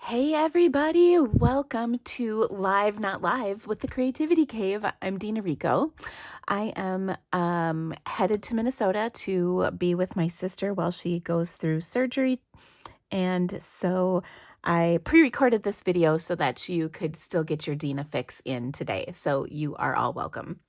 Hey everybody, welcome to Live Not Live with the Creativity Cave. I'm Dina Rico. I am headed to Minnesota to be with my sister while she goes through surgery. And so I pre-recorded this video so that you could still get your Dina fix in today. So you are all welcome.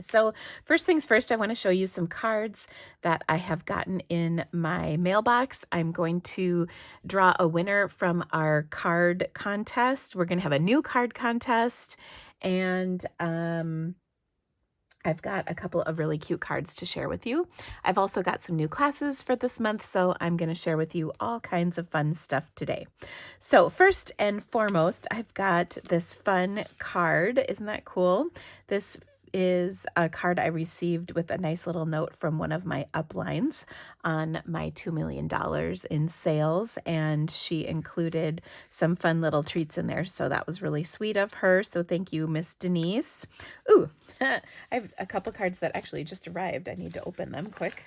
So first things first, I want to show you some cards that I have gotten in my mailbox. I'm going to draw a winner from our card contest. We're going to have a new card contest, and I've got a couple of really cute cards to share with you. I've also got some new classes for this month, so I'm going to share with you all kinds of fun stuff today. So first and foremost, I've got this fun card. Isn't that cool? This is a card I received with a nice little note from one of my uplines on my $2 million in sales, and she included some fun little treats in there, so that was really sweet of her. So thank you, Miss Denise. Ooh, I have a couple cards that actually just arrived. I need to open them quick.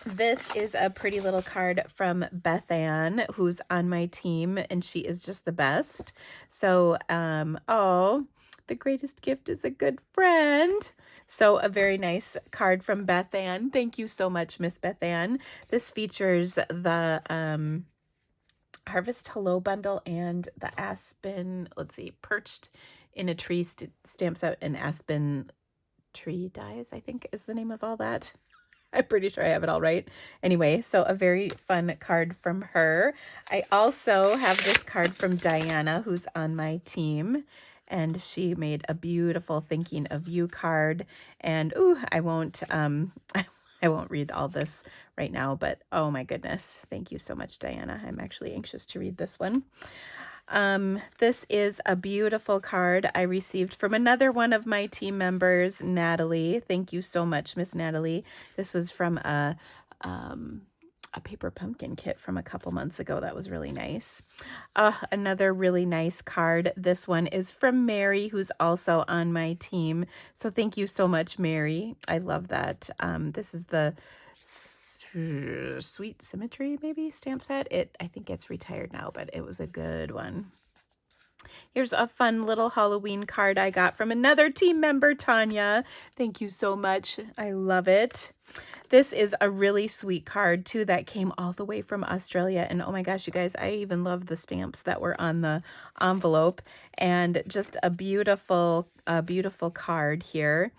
This is a pretty little card from Beth Ann, who's on my team, and she is just the best. So, oh, the greatest gift is a good friend. So a very nice card from Beth Ann. Thank you so much, Miss Beth Ann. This features the Harvest Hello bundle and the Aspen, let's see, Perched in a Tree stamps out an Aspen tree dies, I think is the name of all that. I'm pretty sure I have it all right. Anyway, so a very fun card from her. I also have this card from Diana, who's on my team, and she made a beautiful Thinking of You card. And ooh, I won't read all this right now, but oh my goodness, thank you so much, Diana. I'm actually anxious to read this one. This is a beautiful card I received from another one of my team members, Natalie. Thank you so much, Miss Natalie. This was from a paper pumpkin kit from a couple months ago. That was really nice. Another really nice card. This one is from Mary, who's also on my team. So thank you so much, Mary. I love that. This is the Sweet Symmetry, maybe, stamp set. I think it's retired now, but it was a good one. Here's a fun little Halloween card I got from another team member, Tanya. Thank you so much. I love it. This is a really sweet card, too, that came all the way from Australia. And oh my gosh, you guys, I even love the stamps that were on the envelope. And just a beautiful card here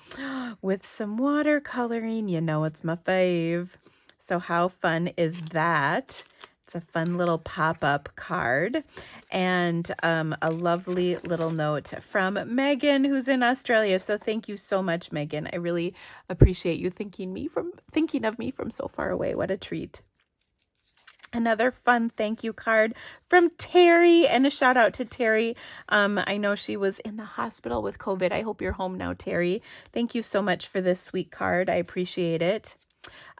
with some watercoloring. You know, it's my fave. So how fun is that? It's a fun little pop-up card, and a lovely little note from Megan, who's in Australia. So thank you so much, Megan. I really appreciate you thinking of me from so far away. What a treat. Another fun thank you card from Terry, and a shout out to Terry. I know she was in the hospital with COVID. I hope you're home now, Terry. Thank you so much for this sweet card. I appreciate it.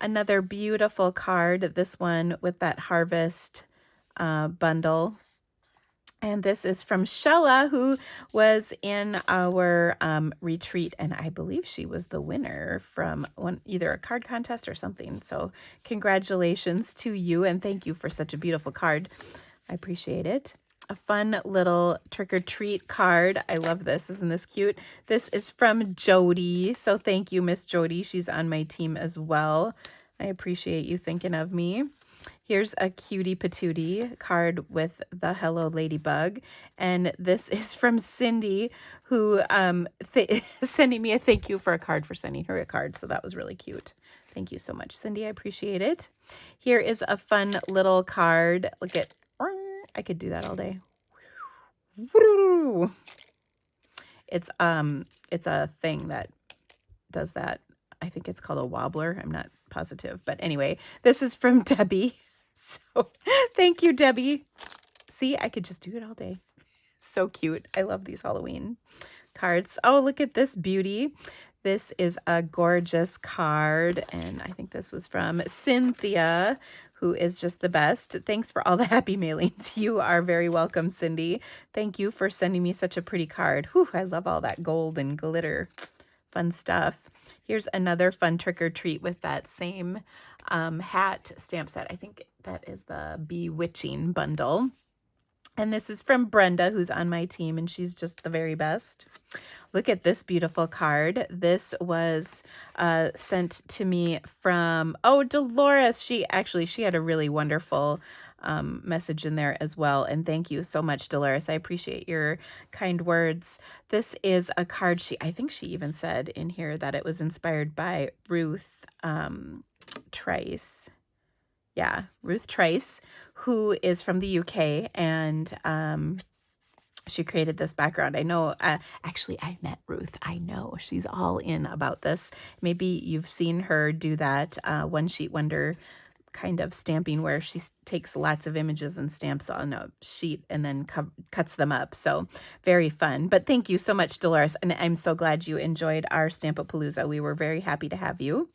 Another beautiful card, this one with that Harvest bundle. And this is from Shella, who was in our retreat, and I believe she was the winner from either a card contest or something. So congratulations to you, and thank you for such a beautiful card. I appreciate it. A fun little trick-or-treat card. I love this. Isn't this cute? This is from Jody. So thank you, Miss Jody. She's on my team as well. I appreciate you thinking of me. Here's a cutie patootie card with the Hello Ladybug. And this is from Cindy, who sending me a thank you for a card for sending her a card. So that was really cute. Thank you so much, Cindy. I appreciate it. Here is a fun little card. Look at, I could do that all day. It's a thing that does that. I think it's called a wobbler. I'm not positive, but anyway, this is from Debbie. So thank you, Debbie. See, I could just do it all day. So cute. I love these Halloween cards. Oh, look at this beauty. This is a gorgeous card, and I think this was from Cynthia, who is just the best. Thanks for all the happy mailings. You are very welcome, Cindy. Thank you for sending me such a pretty card. Whew, I love all that gold and glitter. Fun stuff. Here's another fun trick or treat with that same hat stamp set. I think that is the Bewitching bundle. And this is from Brenda, who's on my team, and she's just the very best. Look at this beautiful card. This was sent to me from, oh, Dolores. She had a really wonderful message in there as well. And thank you so much, Dolores. I appreciate your kind words. This is a card I think she even said in here that it was inspired by Ruth Trice. Yeah, Ruth Trice, who is from the UK, and she created this background. I know, actually, I met Ruth. I know she's all in about this. Maybe you've seen her do that One Sheet Wonder kind of stamping where she takes lots of images and stamps on a sheet and then cuts them up. So very fun. But thank you so much, Dolores. And I'm so glad you enjoyed our Stamp-A-Palooza. We were very happy to have you.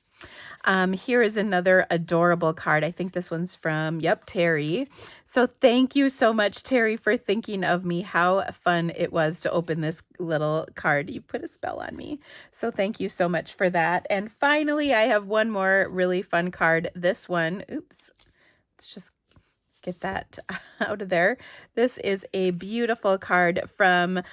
Here is another adorable card. I think this one's from, Terry. So thank you so much, Terry, for thinking of me. How fun it was to open this little card. You put a spell on me. So thank you so much for that. And finally, I have one more really fun card. This one, oops, let's just get that out of there. This is a beautiful card from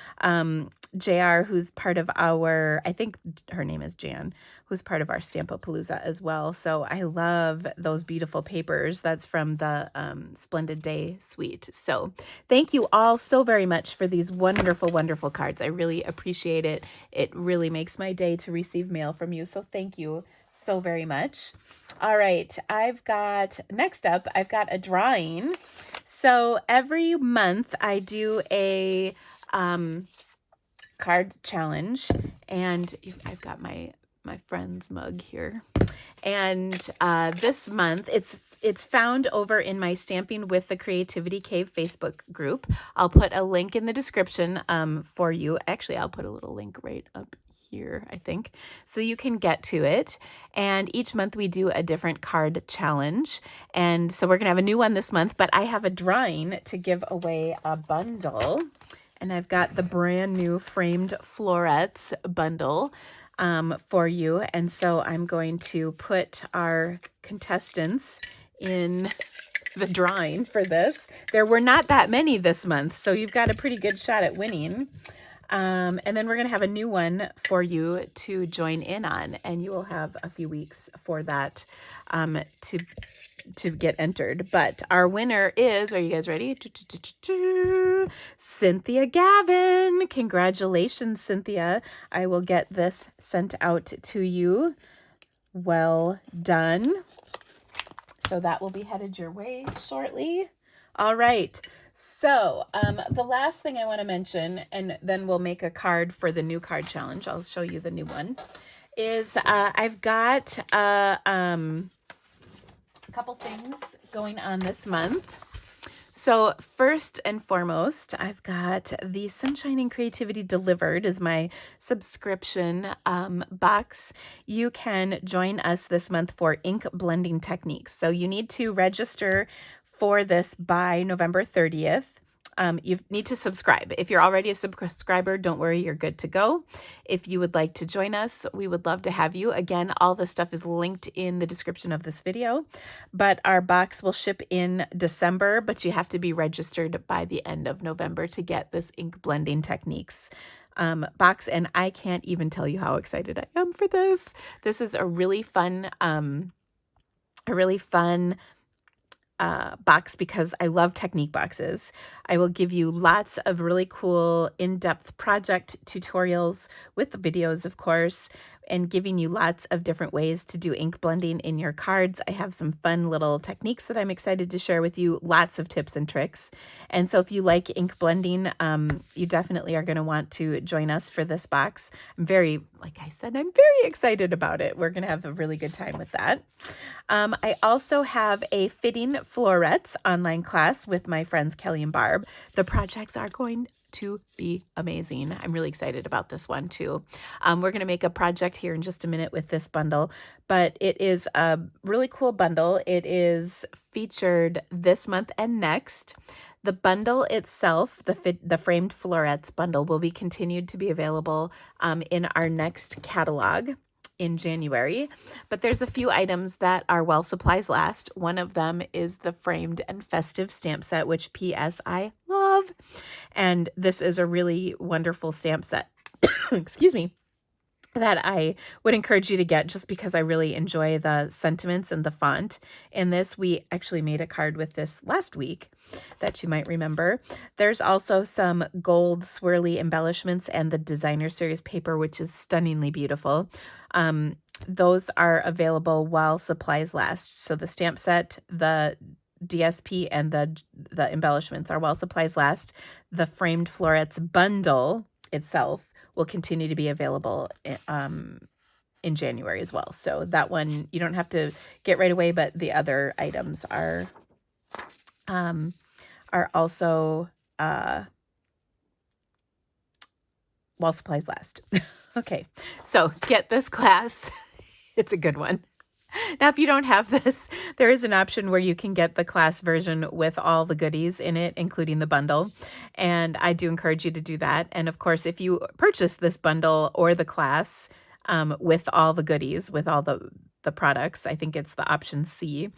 JR, who's part of our, I think her name is Jan, who's part of our Stamp-A-Palooza as well. So I love those beautiful papers. That's from the Splendid Day Suite. So thank you all so very much for these wonderful, wonderful cards. I really appreciate it. It really makes my day to receive mail from you. So thank you so very much. All right, next up, I've got a drawing. So every month I do a card challenge, and I've got my friend's mug here. And this month, it's found over in my Stamping with the Creativity Cave Facebook group. I'll put a link in the description for you. Actually, I'll put a little link right up here, I think, so you can get to it. And each month we do a different card challenge. And so we're going to have a new one this month, but I have a drawing to give away a bundle. And I've got the brand new framed florets bundle for you. And so I'm going to put our contestants in the drawing for this. There were not that many this month, so you've got a pretty good shot at winning. And then we're going to have a new one for you to join in on, and you will have a few weeks for that to get entered. But our winner is, are you guys ready? Cynthia Gavin. Congratulations, Cynthia. I will get this sent out to you. Well done. So that will be headed your way shortly. All right. So the last thing I want to mention, and then we'll make a card for the new card challenge. I'll show you the new one, is I've got a couple things going on this month. So first and foremost, I've got the Sunshine and Creativity Delivered is my subscription box. You can join us this month for ink blending techniques. So you need to register for this by November 30th. You need to subscribe. If you're already a subscriber, don't worry, you're good to go. If you would like to join us, we would love to have you. Again, all the stuff is linked in the description of this video, but our box will ship in December, but you have to be registered by the end of November to get this ink blending techniques box. And I can't even tell you how excited I am for this. This is a really fun box because I love technique boxes. I will give you lots of really cool in-depth project tutorials with the videos, of course, and giving you lots of different ways to do ink blending in your cards. I have some fun little techniques that I'm excited to share with you, lots of tips and tricks. And so if you like ink blending, you definitely are going to want to join us for this box. Like I said, I'm very excited about it. We're going to have a really good time with that. I also have a Fitting Florets online class with my friends Kelly and Barb. The projects are going to be amazing. I'm really excited about this one too. We're going to make a project here in just a minute with this bundle, but it is a really cool bundle. It is featured this month and next. The bundle itself, the framed florets bundle, will be continued to be available in our next catalog. in January, but there's a few items that are while supplies last. One of them is the framed and festive stamp set, which P.S. I love. And this is a really wonderful stamp set. Excuse me. That I would encourage you to get just because I really enjoy the sentiments and the font in this. We actually made a card with this last week that you might remember. There's also some gold swirly embellishments and the designer series paper, which is stunningly beautiful. Those are available while supplies last. So the stamp set, the DSP, and the embellishments are while supplies last. The framed florets bundle itself will continue to be available in January as well. So that one you don't have to get right away, but the other items are also while supplies last. Okay, so get this class. It's a good one. Now, if you don't have this, there is an option where you can get the class version with all the goodies in it, including the bundle. And I do encourage you to do that. And of course, if you purchase this bundle or the class with all the goodies, with all the products, I think it's the option C,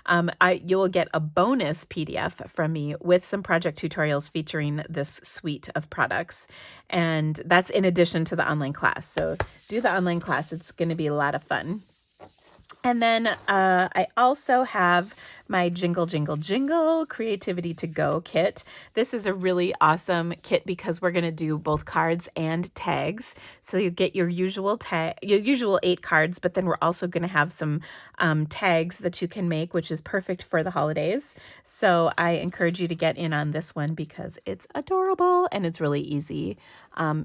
you will get a bonus PDF from me with some project tutorials featuring this suite of products. And that's in addition to the online class. So do the online class. It's going to be a lot of fun. And then I also have my Jingle, Jingle, Jingle Creativity to Go kit. This is a really awesome kit because we're going to do both cards and tags. So you get your usual 8 cards, but then we're also going to have some tags that you can make, which is perfect for the holidays. So I encourage you to get in on this one because it's adorable and it's really easy.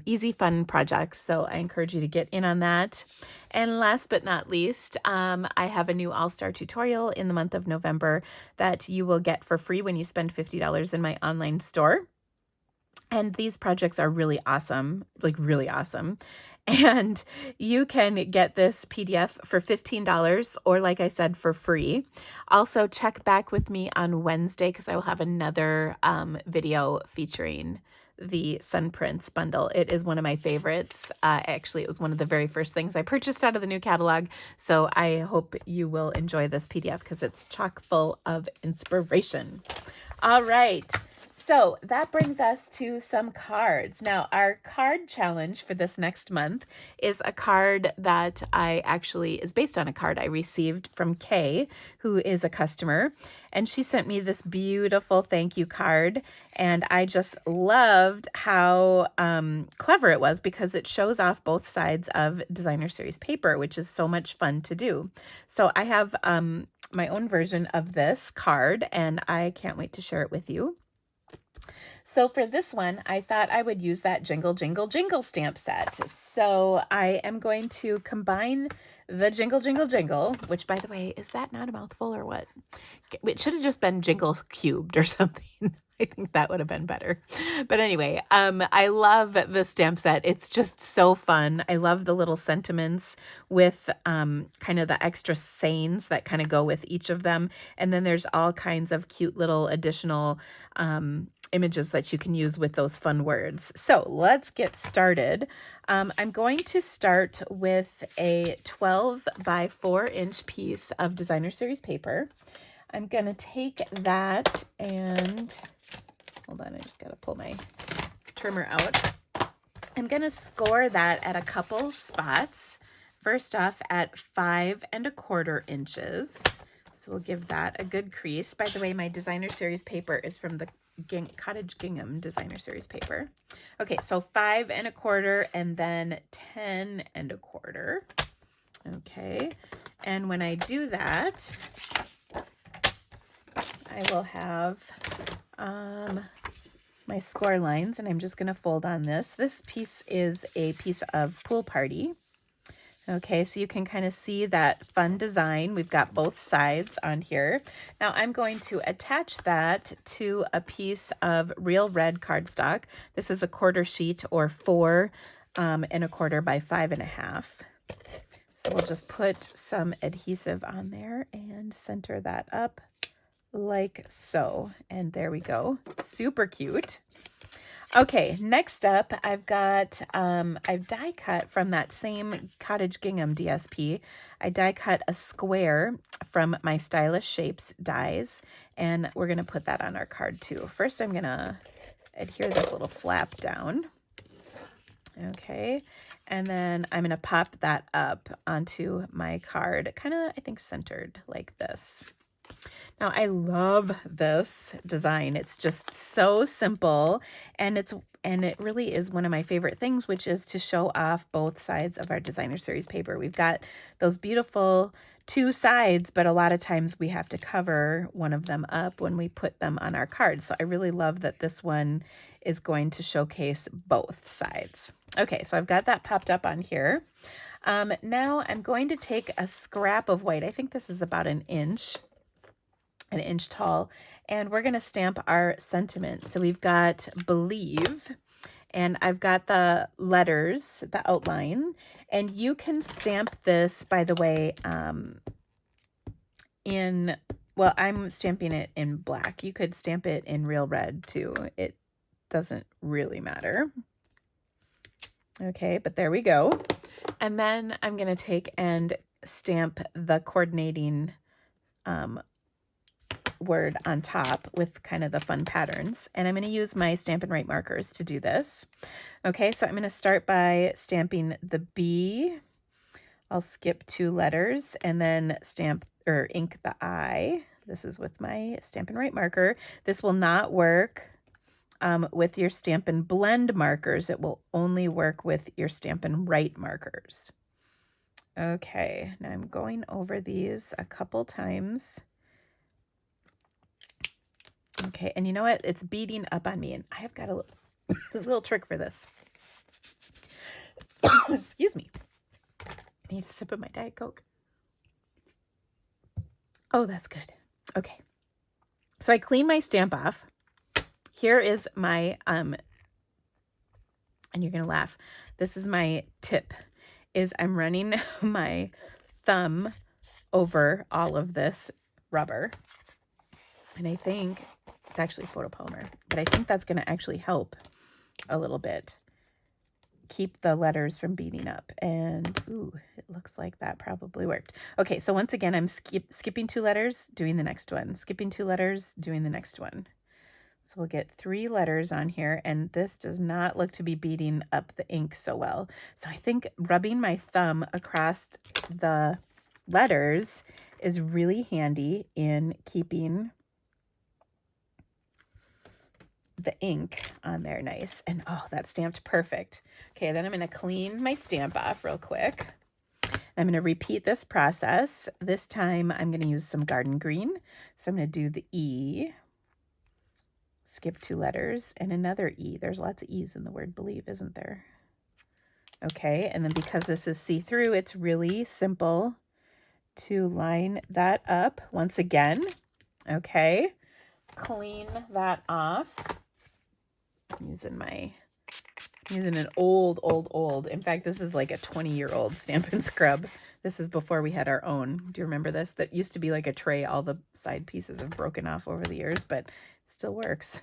Easy, fun projects. So I encourage you to get in on that. And last but not least, I have a new All-Star tutorial in the month of November that you will get for free when you spend $50 in my online store. And these projects are really awesome, like really awesome. And you can get this PDF for $15 or, like I said, for free. Also, check back with me on Wednesday because I will have another video featuring the Sun Prince bundle. It is one of my favorites. Actually, it was one of the very first things I purchased out of the new catalog. So I hope you will enjoy this PDF because it's chock full of inspiration. All right. So that brings us to some cards. Now, our card challenge for this next month is a card that is based on a card I received from Kay, who is a customer. And she sent me this beautiful thank you card. And I just loved how clever it was because it shows off both sides of designer series paper, which is so much fun to do. So I have my own version of this card, and I can't wait to share it with you. So for this one, I thought I would use that Jingle, Jingle, Jingle stamp set. So I am going to combine the Jingle, Jingle, Jingle, which, by the way, is that not a mouthful or what? It should have just been Jingle cubed or something. I think that would have been better. But anyway, I love the stamp set. It's just so fun. I love the little sentiments with kind of the extra sayings that kind of go with each of them. And then there's all kinds of cute little additional images that you can use with those fun words. So let's get started. I'm going to start with a 12 by 4 inch piece of designer series paper. I'm going to take that and, hold on, I just got to pull my trimmer out. I'm going to score that at a couple spots. First off at 5 1/4 inches. So we'll give that a good crease. By the way, my designer series paper is from the Cottage Gingham designer series paper. Okay, so 5 1/4 and then 10 1/4. Okay, and when I do that, I will have my score lines, and I'm just going to fold on this. This piece is a piece of Pool Party. Okay, so you can kind of see that fun design. We've got both sides on here. Now I'm going to attach that to a piece of real red cardstock. This is a 1/4 sheet or 4 1/4 by 5 1/2. So we'll just put some adhesive on there and center that up like so. And there we go. Super cute. Okay, next up, I've got, I've die cut from that same Cottage Gingham DSP. I die cut a square from my Stylish Shapes dies, and we're going to put that on our card too. First, I'm going to adhere this little flap down. Okay, and then I'm going to pop that up onto my card, kind of, I think, centered like this. Now, I love this design. It's just so simple, and it really is one of my favorite things, which is to show off both sides of our designer series paper. We've got those beautiful two sides, but a lot of times we have to cover one of them up when we put them on our cards. So I really love that this one is going to showcase both sides. Okay, so I've got that popped up on here. Now I'm going to take a scrap of white. I think this is about an inch tall, and we're going to stamp our sentiment. So we've got believe, and I've got the letters, the outline, and you can stamp this, by the way, well, I'm stamping it in black. You could stamp it in real red too. It doesn't really matter. Okay, but there we go. And then I'm going to take and stamp the coordinating word on top with kind of the fun patterns. And I'm going to use my Stampin' Write markers to do this. Okay, so I'm going to start by stamping the B. I'll skip 2 letters and then stamp or ink the I. This is with my Stampin' Write marker. This will not work with your Stampin' Blend markers. It will only work with your Stampin' Write markers. Okay, now I'm going over these a couple times. Okay, and you know what? It's beating up on me, and I have got a little trick for this. Excuse me. I need a sip of my Diet Coke. Oh, that's good. Okay. So I clean my stamp off. Here is my, and you're going to laugh. This is my tip, is I'm running my thumb over all of this rubber. And I think it's actually photopolymer, but I think that's going to actually help a little bit keep the letters from beating up. And ooh, it looks like that probably worked. Okay, so once again, I'm skipping 2 letters, doing the next one, skipping 2 letters, doing the next one. So we'll get 3 letters on here, and this does not look to be beating up the ink so well. So I think rubbing my thumb across the letters is really handy in keeping the ink on there nice. And oh, that stamped perfect. Okay, then I'm going to clean my stamp off real quick. I'm going to repeat this process. This time I'm going to use some garden green. So I'm going to do the E, skip 2 letters, and another E. There's lots of E's in the word believe, isn't there? Okay, and then because this is see-through, it's really simple to line that up once again. Okay, clean that off. I'm using an old. In fact, this is like a 20-year-old Stampin' Scrub. This is before we had our own. Do you remember this? That used to be like a tray. All the side pieces have broken off over the years, but it still works.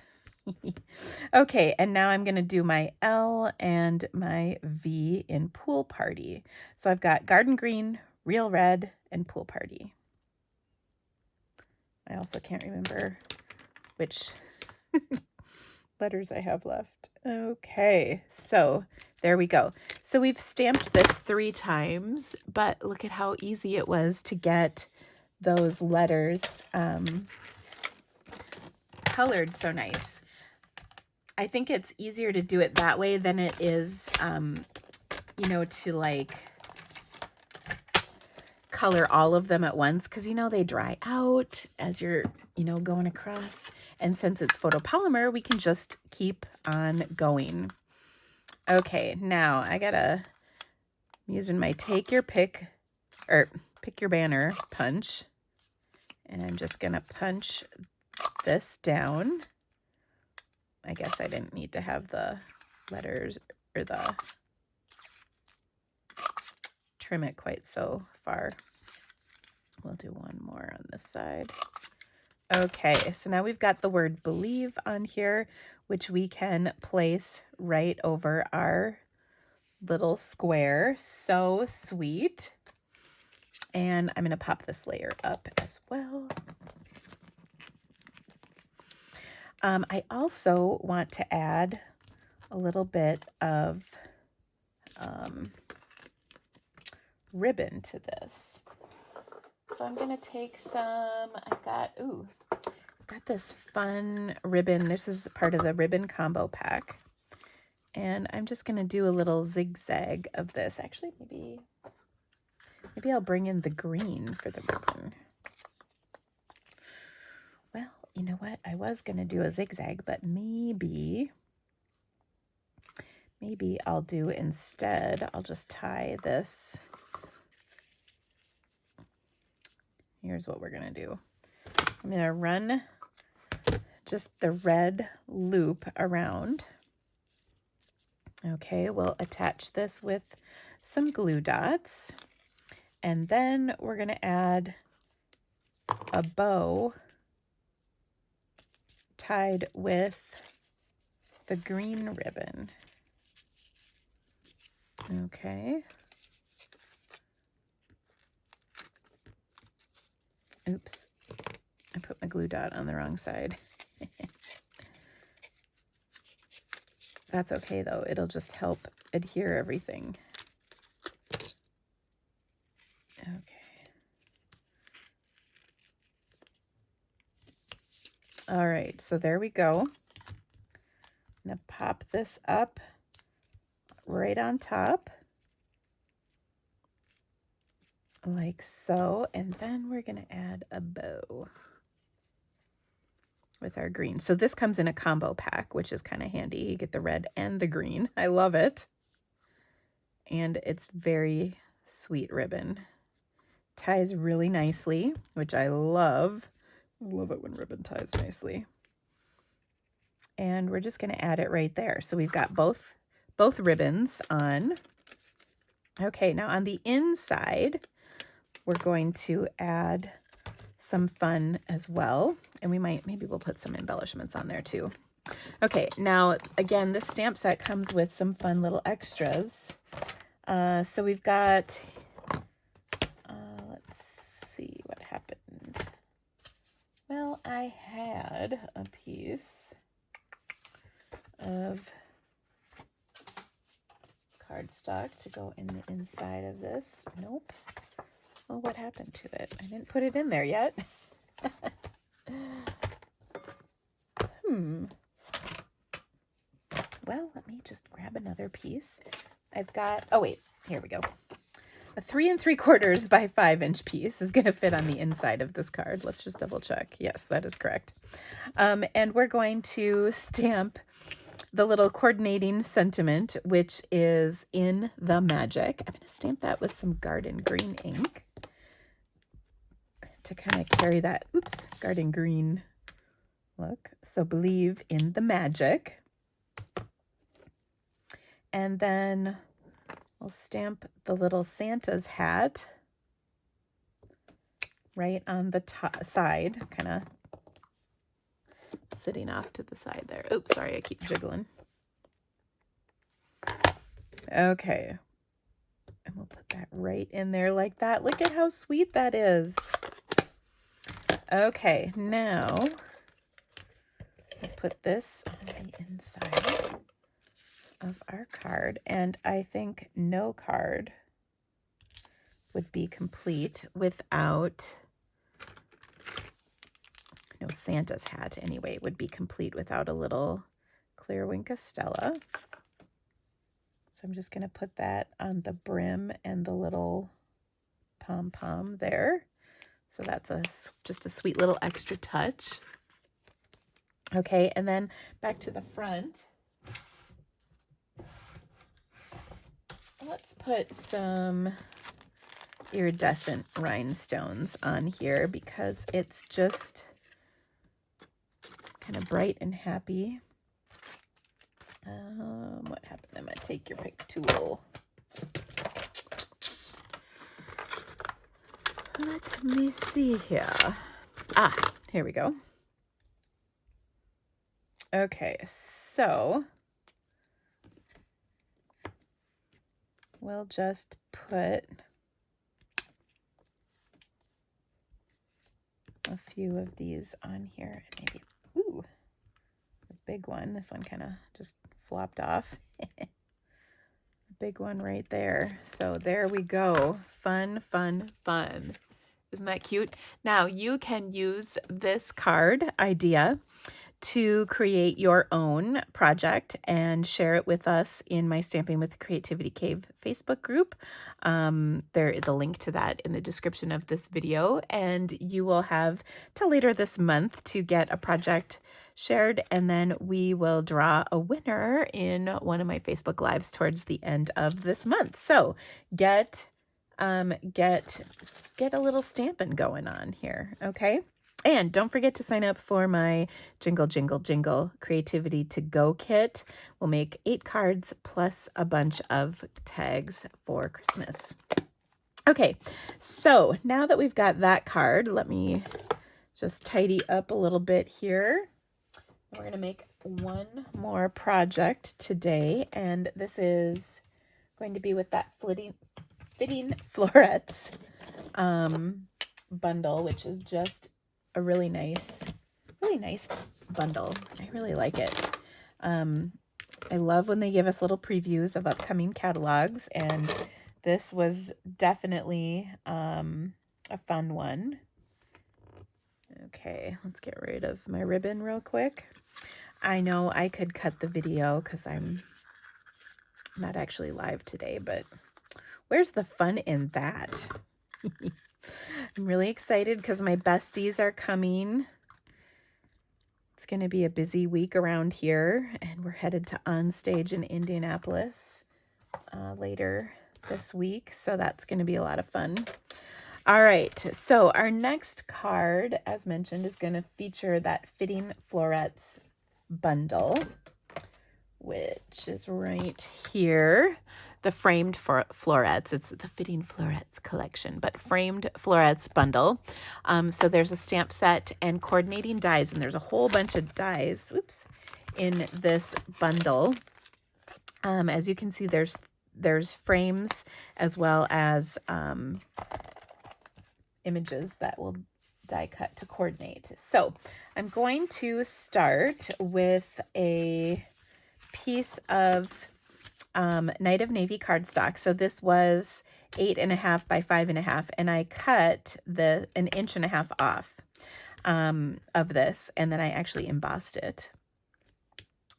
Okay, and now I'm going to do my L and my V in Pool Party. So I've got Garden Green, Real Red, and Pool Party. I also can't remember which letters I have left. Okay, so there we go. So we've stamped this 3 times, but look at how easy it was to get those letters colored so nice. I think it's easier to do it that way than it is, you know, to like color all of them at once, because, you know, they dry out as you're, you know, going across. And since it's photopolymer, we can just keep on going. Okay, now I'm using my take your pick, or pick your banner punch. And I'm just going to punch this down. I guess I didn't need to have the letters or the trim it quite so far. We'll do one more on this side. Okay, so now we've got the word believe on here, which we can place right over our little square. So sweet. And I'm going to pop this layer up as well. I also want to add a little bit of ribbon to this. So I'm going to take some, I've got this fun ribbon. This is part of the ribbon combo pack. And I'm just going to do a little zigzag of this. Actually, maybe I'll bring in the green for the ribbon. Well, you know what? I was going to do a zigzag, but maybe I'll do instead, I'll just tie this. Here's what we're going to do. I'm going to run just the red loop around. Okay, we'll attach this with some glue dots. And then we're going to add a bow tied with the green ribbon. Okay. Oops, I put my glue dot on the wrong side. That's okay though, it'll just help adhere everything. Okay. All right, so there we go. I'm gonna pop this up right on top. Like so, and then we're going to add a bow with our green. So this comes in a combo pack, which is kind of handy. You get the red and the green. I love it. And it's very sweet ribbon. Ties really nicely, which I love. I love it when ribbon ties nicely. And we're just going to add it right there. So we've got both ribbons on. Okay, now on the inside, we're going to add some fun as well. And maybe we'll put some embellishments on there too. Okay, now again, this stamp set comes with some fun little extras. So we've got, let's see what happened. Well, I had a piece of cardstock to go in the inside of this. Nope. Well, what happened to it? I didn't put it in there yet. Well, let me just grab another piece. I've got, oh wait, here we go. A 3 3/4 by 5-inch piece is going to fit on the inside of this card. Let's just double check. Yes, that is correct. And we're going to stamp the little coordinating sentiment, which is in the magic. I'm going to stamp that with some garden green ink to kind of carry that, garden green look. So believe in the magic. And then we'll stamp the little Santa's hat right on the top side, kind of sitting off to the side there. Oops, sorry, I keep jiggling. Okay. And we'll put that right in there like that. Look at how sweet that is. Okay, now we'll put this on the inside of our card. And I think no card would be complete without, no, Santa's hat anyway, would be complete without a little clear Stella. So I'm just going to put that on the brim and the little pom-pom there. So that's just a sweet little extra touch. Okay, and then back to the front. Let's put some iridescent rhinestones on here because it's just kind of bright and happy. What happened? I'm going to take your pick tool. Let me see here. Here we go. Okay, so we'll just put a few of these on here. Maybe, ooh, a big one. This one kind of just flopped off. Big one right there. So there we go. Fun, fun, fun. Isn't that cute? Now you can use this card idea to create your own project and share it with us in my Stamping with Creativity Cave Facebook group. There is a link to that in the description of this video, and you will have till later this month to get a project shared, and then we will draw a winner in one of my Facebook Lives towards the end of this month. So get a little stamping going on here, okay? And don't forget to sign up for my Jingle, Jingle, Jingle Creativity to Go kit. We'll make 8 cards plus a bunch of tags for Christmas. Okay, so now that we've got that card, let me just tidy up a little bit here. We're going to make one more project today, and this is going to be with that Fitting Florets bundle, which is just a really nice bundle. I really like it. I love when they give us little previews of upcoming catalogs, and this was definitely a fun one. Okay, let's get rid of my ribbon real quick. I know I could cut the video because I'm not actually live today, but where's the fun in that? I'm really excited because my besties are coming. It's going to be a busy week around here, and we're headed to On Stage in Indianapolis later this week, so that's going to be a lot of fun. All right, so our next card, as mentioned, is going to feature that Fitting Florets bundle, which is right here. The framed florets. It's the Fitting Florets collection, but framed florets bundle. So there's a stamp set and coordinating dies, and there's a whole bunch of dies, in this bundle. As you can see, there's frames as well as images that will die cut to coordinate. So I'm going to start with a piece of Night of Navy cardstock. So this was 8.5 by 5.5, and I cut an 1.5 inches off of this, and then I actually embossed it.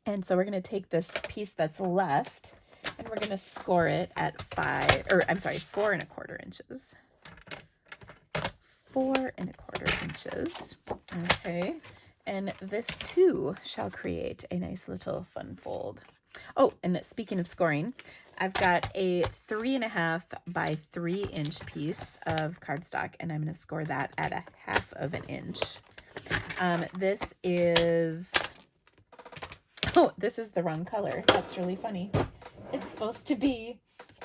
And so we're going to take this piece that's left, and we're going to score it at 4.25 inches. 4.25 inches. Okay. And this too shall create a nice little fun fold. Oh, and speaking of scoring, I've got a 3.5 by 3 inch piece of cardstock, and I'm going to score that at 1/2 inch. This is the wrong color. That's really funny. It's supposed to be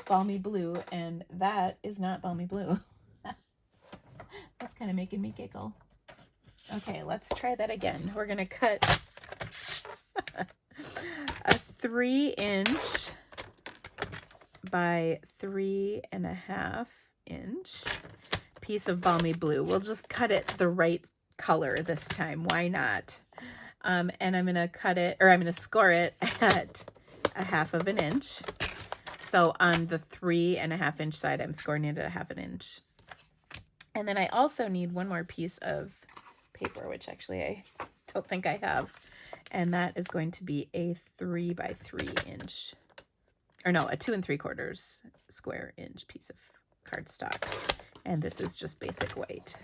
balmy blue, and that is not balmy blue. That's kind of making me giggle. Okay, let's try that again. We're going to cut a 3 inch by 3.5 inch piece of balmy blue. We'll just cut it the right color this time. Why not? And I'm going to score it at 1/2 inch. So on the 3.5 inch side, I'm scoring it at 1/2 inch. And then I also need one more piece of paper, which actually I don't think I have. And that is going to be a 3 by 3 inch, or no, a 2 3/4 square inch piece of cardstock. And this is just basic white.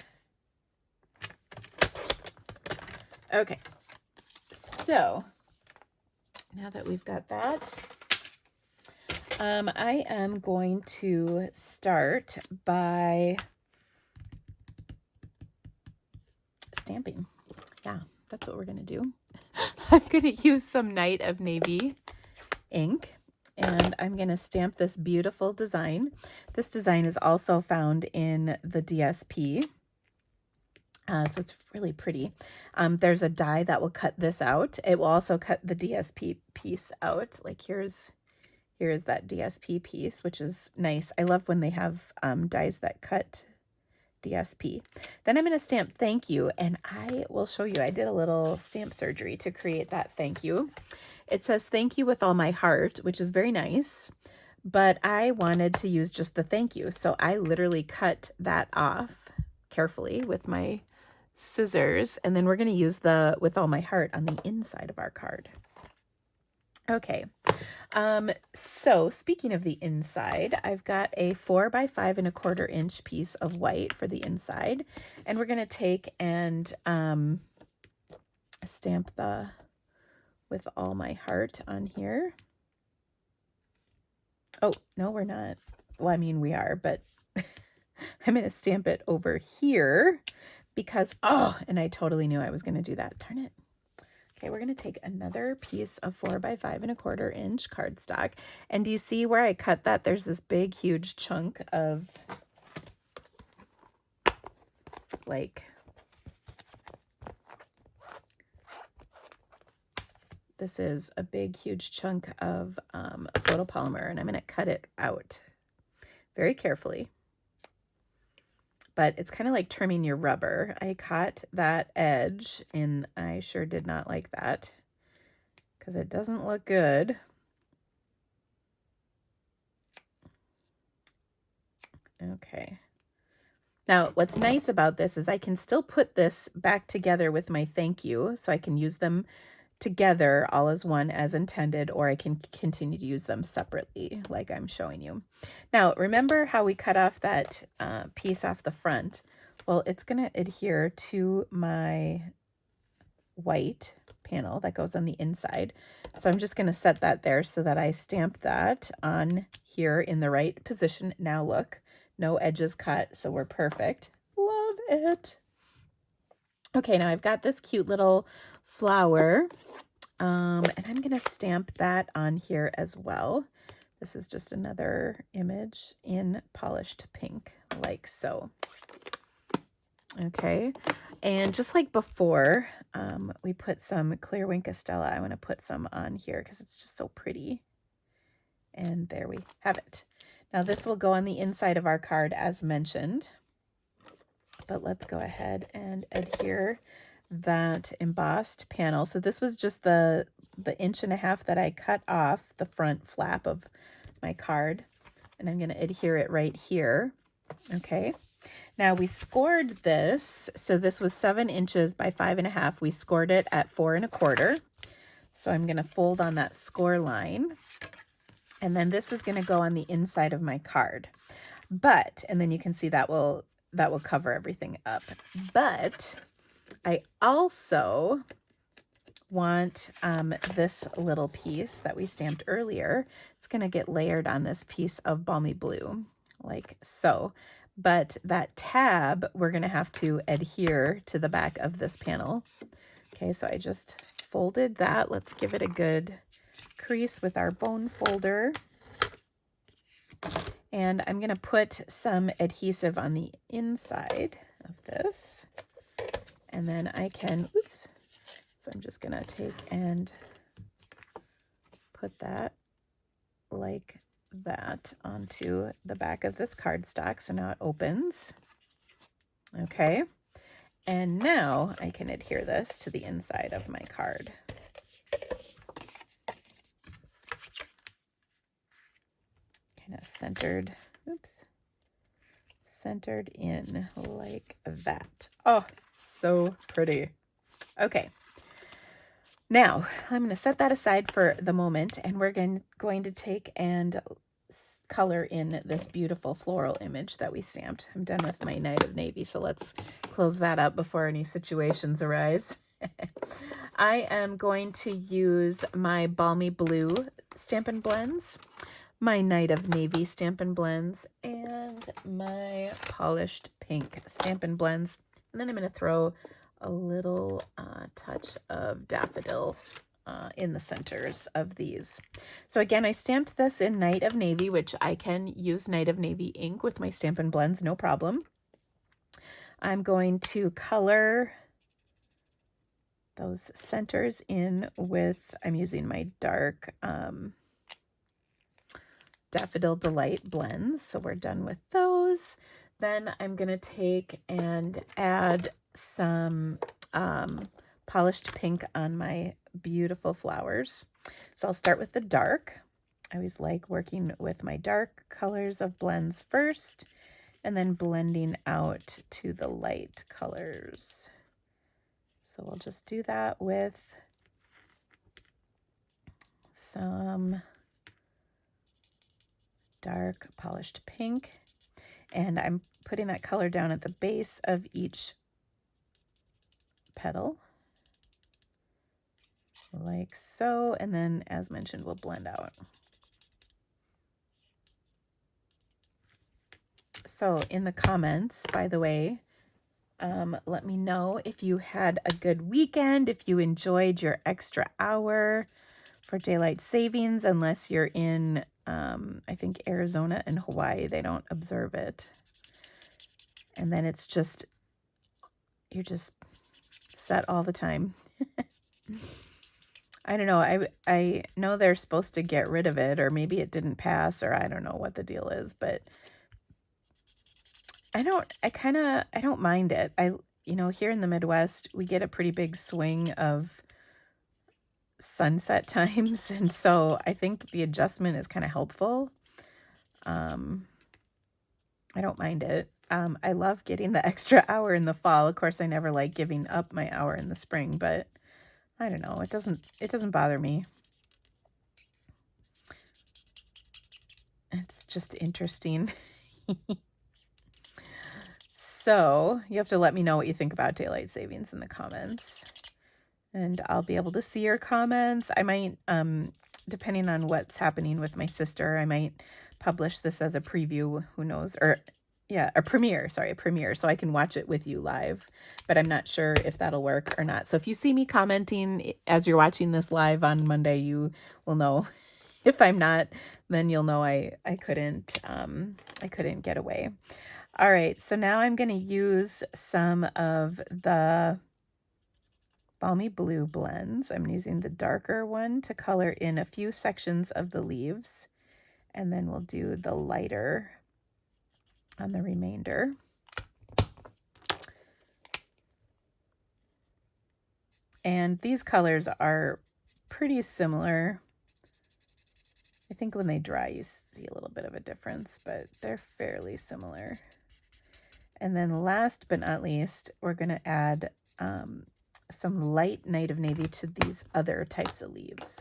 Okay. So now that we've got that, I am going to start by stamping. Yeah, that's what we're going to do. I'm going to use some Night of Navy ink, and I'm going to stamp this beautiful design. This design is also found in the DSP. So it's really pretty. There's a die that will cut this out. It will also cut the DSP piece out. Like here is that DSP piece, which is nice. I love when they have dies that cut DSP. Then I'm going to stamp thank you, and I will show you. I did a little stamp surgery to create that thank you. It says thank you with all my heart, which is very nice, but I wanted to use just the thank you. So I literally cut that off carefully with my scissors, and then we're going to use the with all my heart on the inside of our card. Okay, so speaking of the inside, I've got a 4 by 5 1/4 inch piece of white for the inside, and we're going to take and stamp the with all my heart on here. Oh, no, we're not. Well, I mean, we are, but I'm going to stamp it over here because, oh, and I totally knew I was going to do that. Darn it. Okay, we're going to take another piece of 4 by 5 1/4 inch cardstock. And do you see where I cut that? There's this big, huge chunk of, like, this is a big, huge chunk of photopolymer, and I'm going to cut it out very carefully. But it's kind of like trimming your rubber. I caught that edge, and I sure did not like that because it doesn't look good. Okay. Now, what's nice about this is I can still put this back together with my thank you, so I can use them together all as one as intended, or I can continue to use them separately like I'm showing you. Now, remember how we cut off that piece off the front? Well, it's going to adhere to my white panel that goes on the inside. So I'm just going to set that there so that I stamp that on here in the right position. Now look, no edges cut, so we're perfect. Love it. Okay, now I've got this cute little flower, and I'm going to stamp that on here as well. This is just another image in polished pink, like so. Okay, and just like before, we put some clear Wink Estella. I want to put some on here because it's just so pretty. And there we have it. Now this will go on the inside of our card as mentioned. But let's go ahead and adhere that embossed panel. So this was just the 1.5 inches that I cut off the front flap of my card. And I'm going to adhere it right here. Okay. Now we scored this. So this was 7 inches by 5.5. We scored it at 4 1/4. So I'm going to fold on that score line. And then this is going to go on the inside of my card. But, and then you can see that will cover everything up. But I also want this little piece that we stamped earlier. It's going to get layered on this piece of balmy blue, like so. But that tab, we're going to have to adhere to the back of this panel. Okay, so I just folded that. Let's give it a good crease with our bone folder. And I'm going to put some adhesive on the inside of this. And then I can, oops. So I'm just going to take and put that like that onto the back of this cardstock. So now it opens. Okay. And now I can adhere this to the inside of my card. Kind of centered, oops, centered in like that. Oh, so pretty. Okay. Now I'm going to set that aside for the moment, and we're going to take and color in this beautiful floral image that we stamped. I'm done with my Night of Navy, so let's close that up before any situations arise. I am going to use my Balmy Blue Stampin' Blends, my Night of Navy Stampin' Blends, and my Polished Pink Stampin' Blends. And then I'm going to throw a little touch of daffodil in the centers of these. So again, I stamped this in Night of Navy, which I can use Night of Navy ink with my Stampin' Blends, no problem. I'm going to color those centers in with, I'm using my dark Daffodil Delight blends. So we're done with those. Then I'm going to take and add some polished pink on my beautiful flowers. So I'll start with the dark. I always like working with my dark colors of blends first and then blending out to the light colors. So we'll just do that with some dark polished pink. And I'm putting that color down at the base of each petal, like so. And then, as mentioned, we'll blend out. So in the comments, by the way, let me know if you had a good weekend, if you enjoyed your extra hour for daylight savings, unless you're in, I think, Arizona and Hawaii, they don't observe it. And then it's just, you're just set all the time. I don't know. I know they're supposed to get rid of it, or maybe it didn't pass, or I don't know what the deal is, but I don't mind it. Here in the Midwest, we get a pretty big swing of sunset times, and so I think the adjustment is kind of helpful. I don't mind it. I love getting the extra hour in the fall. Of course, I never like giving up my hour in the spring, but I don't know. It doesn't bother me. It's just interesting. So you have to let me know what you think about daylight savings in the comments, and I'll be able to see your comments. I might, depending on what's happening with my sister, I might publish this as a preview, who knows, or yeah, a premiere, so I can watch it with you live, but I'm not sure if that'll work or not. So if you see me commenting as you're watching this live on Monday, you will know. If I'm not, then you'll know I couldn't get away. All right, so now I'm going to use some of the Balmy Blue blends. I'm using the darker one to color in a few sections of the leaves, and then we'll do the lighter on the remainder. And these colors are pretty similar. I think when they dry, you see a little bit of a difference, but they're fairly similar. And then last but not least, we're going to add some light Night of Navy to these other types of leaves.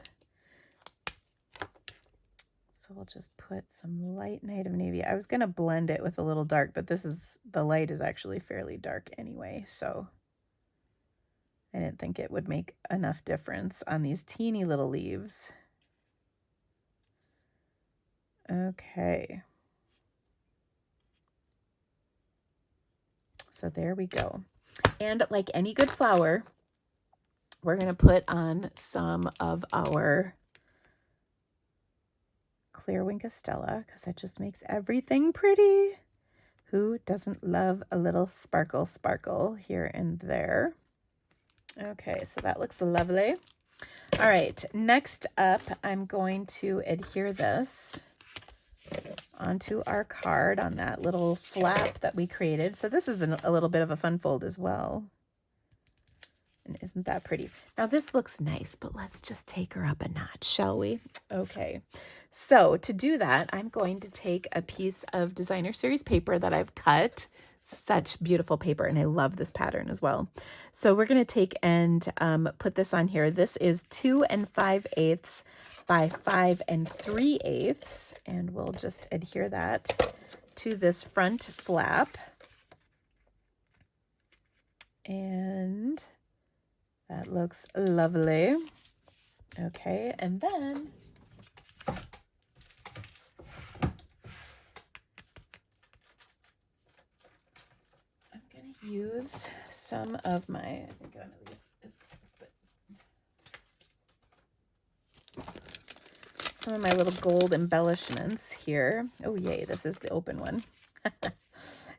So we'll just put some light Night of Navy. I was going to blend it with a little dark, but the light is actually fairly dark anyway, so I didn't think it would make enough difference on these teeny little leaves. Okay. So there we go. And like any good flower, we're going to put on some of our Clear Winkostella because that just makes everything pretty. Who doesn't love a little sparkle here and there? Okay, so that looks lovely. All right, next up, I'm going to adhere this onto our card on that little flap that we created. So this is a little bit of a fun fold as well. And isn't that pretty? Now this looks nice, but let's just take her up a notch, shall we? Okay, so to do that, I'm going to take a piece of designer series paper that I've cut. Such beautiful paper, and I love this pattern as well. So we're going to take and put this on here. This is 2 5/8 by 5 3/8, and we'll just adhere that to this front flap. And that looks lovely. Okay, and then I'm going to use some of my, I think one of these is, some of my little gold embellishments here. Oh yay, this is the open one.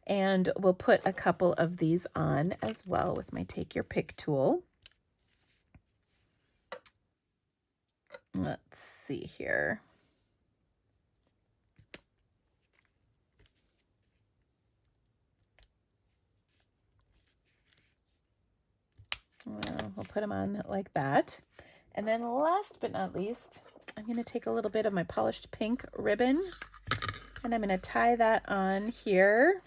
And we'll put a couple of these on as well with my Take Your Pick tool. Let's see here. Well, we'll put them on like that. And then last but not least, I'm going to take a little bit of my polished pink ribbon and I'm going to tie that on here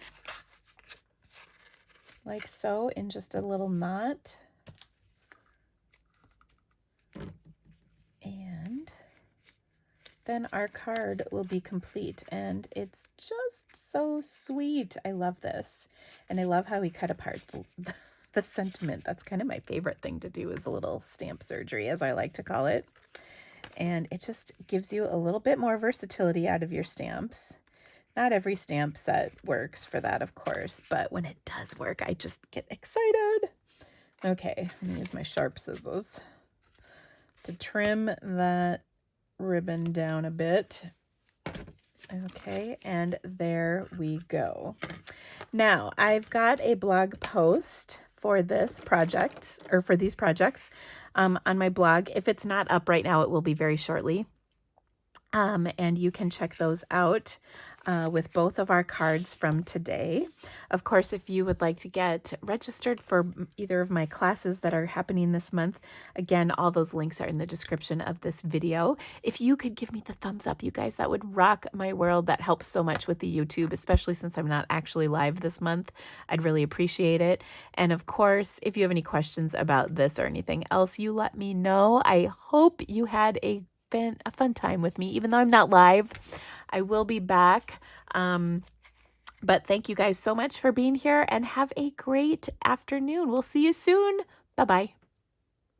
like so in just a little knot. And then our card will be complete, and it's just so sweet. I love this, and I love how we cut apart the sentiment. That's kind of my favorite thing to do, is a little stamp surgery, as I like to call it. And it just gives you a little bit more versatility out of your stamps. Not every stamp set works for that, of course, but when it does work, I just get excited. Okay, I'm gonna use my sharp scissors to trim that ribbon down a bit. Okay, and there we go. Now, I've got a blog post for this project, or for these projects, on my blog. If it's not up right now, it will be very shortly. And you can check those out with both of our cards from today. Of course, if you would like to get registered for either of my classes that are happening this month, again, all those links are in the description of this video. If you could give me the thumbs up, you guys, that would rock my world. That helps so much with the YouTube, especially since I'm not actually live this month. I'd really appreciate it. And of course, if you have any questions about this or anything else, you let me know. I hope you had a fun time with me, even though I'm not live. I will be back. But thank you guys so much for being here, and have a great afternoon. We'll see you soon. Bye-bye.